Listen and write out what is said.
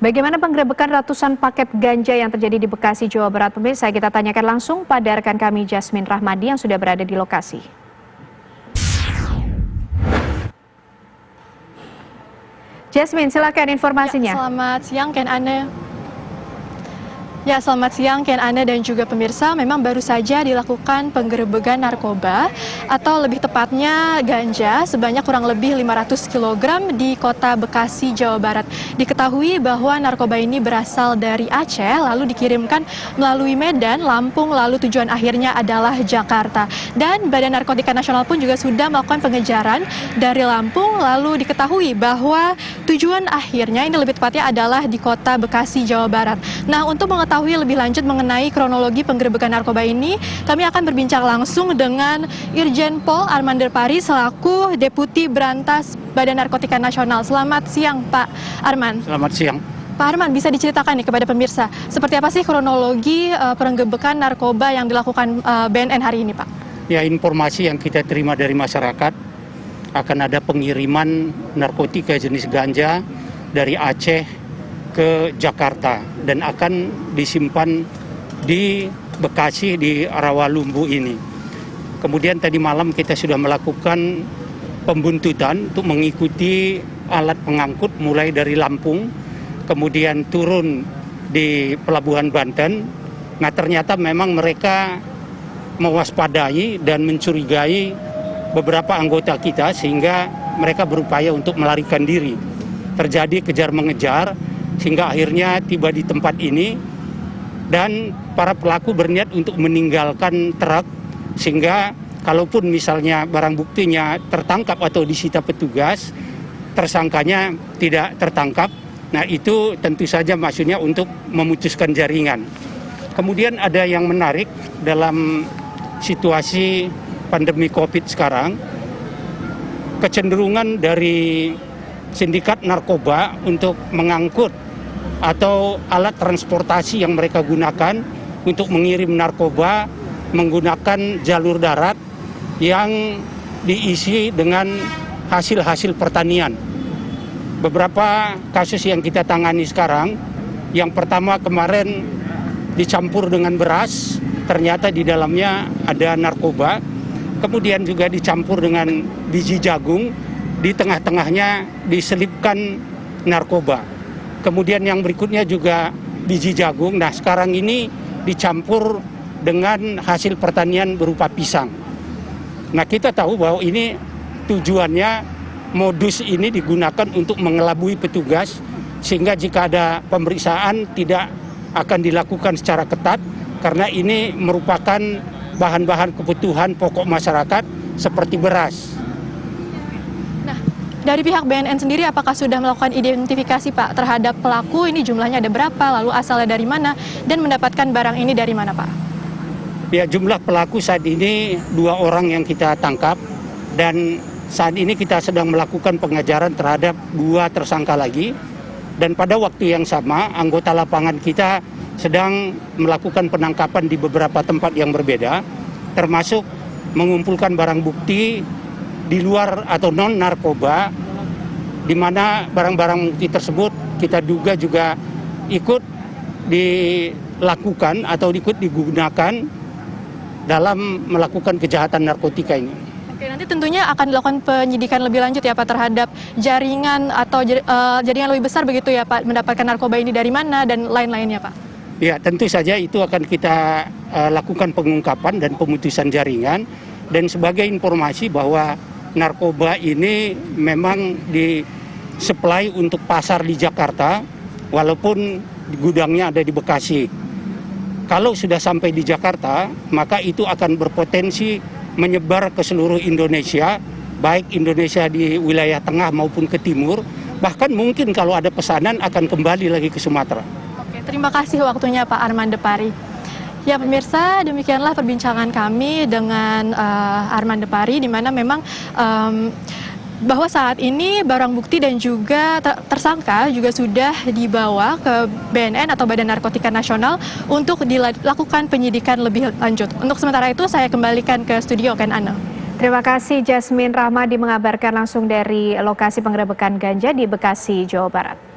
Bagaimana penggerebekan ratusan paket ganja yang terjadi di Bekasi, Jawa Barat? Pemirsa, kita tanyakan langsung pada rekan kami Jasmine Rahmadi yang sudah berada di lokasi. Jasmine, silakan informasinya. Selamat siang, Ken Ane. Ya, selamat siang Ken Ane dan juga pemirsa. Memang baru saja dilakukan penggerebekan narkoba atau lebih tepatnya ganja sebanyak kurang lebih 500 kg di kota Bekasi, Jawa Barat. Diketahui bahwa narkoba ini berasal dari Aceh lalu dikirimkan melalui Medan, Lampung, lalu tujuan akhirnya adalah Jakarta. Dan Badan Narkotika Nasional pun juga sudah melakukan pengejaran dari Lampung, lalu diketahui bahwa tujuan akhirnya ini lebih tepatnya adalah di kota Bekasi, Jawa Barat. Nah, untuk mengetahui lebih lanjut mengenai kronologi penggerebekan narkoba ini, kami akan berbincang langsung dengan Irjen Pol Arman Depari selaku Deputi Berantas Badan Narkotika Nasional. Selamat siang, Pak Arman. Selamat siang. Pak Arman, bisa diceritakan nih kepada pemirsa, seperti apa sih kronologi penggerebekan narkoba yang dilakukan BNN hari ini, Pak? Ya, informasi yang kita terima dari masyarakat akan ada pengiriman narkotika jenis ganja dari Aceh ke Jakarta dan akan disimpan di Bekasi di Rawalumbu ini. Kemudian tadi malam kita sudah melakukan pembuntutan untuk mengikuti alat pengangkut mulai dari Lampung, kemudian turun di Pelabuhan Banten. Nah, ternyata memang mereka mewaspadai dan mencurigai beberapa anggota kita sehingga mereka berupaya untuk melarikan diri. Terjadi kejar-mengejar sehingga akhirnya tiba di tempat ini dan para pelaku berniat untuk meninggalkan truk sehingga kalaupun misalnya barang buktinya tertangkap atau disita petugas, tersangkanya tidak tertangkap. Nah, itu tentu saja maksudnya untuk memutuskan jaringan. Kemudian ada yang menarik dalam situasi pandemi COVID sekarang, kecenderungan dari sindikat narkoba untuk mengangkut atau alat transportasi yang mereka gunakan untuk mengirim narkoba menggunakan jalur darat yang diisi dengan hasil-hasil pertanian. Beberapa kasus yang kita tangani sekarang, yang pertama kemarin dicampur dengan beras, ternyata di dalamnya ada narkoba, kemudian juga dicampur dengan biji jagung, di tengah-tengahnya diselipkan narkoba. Kemudian yang berikutnya juga biji jagung. Nah, sekarang ini dicampur dengan hasil pertanian berupa pisang. Nah, kita tahu bahwa ini tujuannya, modus ini digunakan untuk mengelabui petugas sehingga jika ada pemeriksaan tidak akan dilakukan secara ketat karena ini merupakan bahan-bahan kebutuhan pokok masyarakat seperti beras. Dari pihak BNN sendiri apakah sudah melakukan identifikasi, Pak, terhadap pelaku ini jumlahnya ada berapa, lalu asalnya dari mana, dan mendapatkan barang ini dari mana, Pak? Ya, jumlah pelaku saat ini 2 orang yang kita tangkap dan saat ini kita sedang melakukan pengejaran terhadap 2 tersangka lagi dan pada waktu yang sama anggota lapangan kita sedang melakukan penangkapan di beberapa tempat yang berbeda termasuk mengumpulkan barang bukti di luar atau non narkoba, di mana barang-barang bukti tersebut kita duga juga ikut dilakukan atau ikut digunakan dalam melakukan kejahatan narkotika ini. Oke, nanti tentunya akan dilakukan penyidikan lebih lanjut ya, Pak, terhadap jaringan atau jaringan lebih besar begitu ya, Pak, mendapatkan narkoba ini dari mana dan lain-lainnya, Pak. Ya, tentu saja itu akan kita lakukan pengungkapan dan pemutusan jaringan dan sebagai informasi bahwa narkoba ini memang disuplai untuk pasar di Jakarta, walaupun gudangnya ada di Bekasi. Kalau sudah sampai di Jakarta, maka itu akan berpotensi menyebar ke seluruh Indonesia, baik Indonesia di wilayah tengah maupun ke timur, bahkan mungkin kalau ada pesanan akan kembali lagi ke Sumatera. Oke, terima kasih waktunya Pak Arman Depari. Ya pemirsa, demikianlah perbincangan kami dengan Arman Depari, di mana memang bahwa saat ini barang bukti dan juga tersangka juga sudah dibawa ke BNN atau Badan Narkotika Nasional untuk dilakukan penyidikan lebih lanjut. Untuk sementara itu saya kembalikan ke studio Ken Ana. Terima kasih Jasmine Rahmadi mengabarkan langsung dari lokasi penggerebekan ganja di Bekasi, Jawa Barat.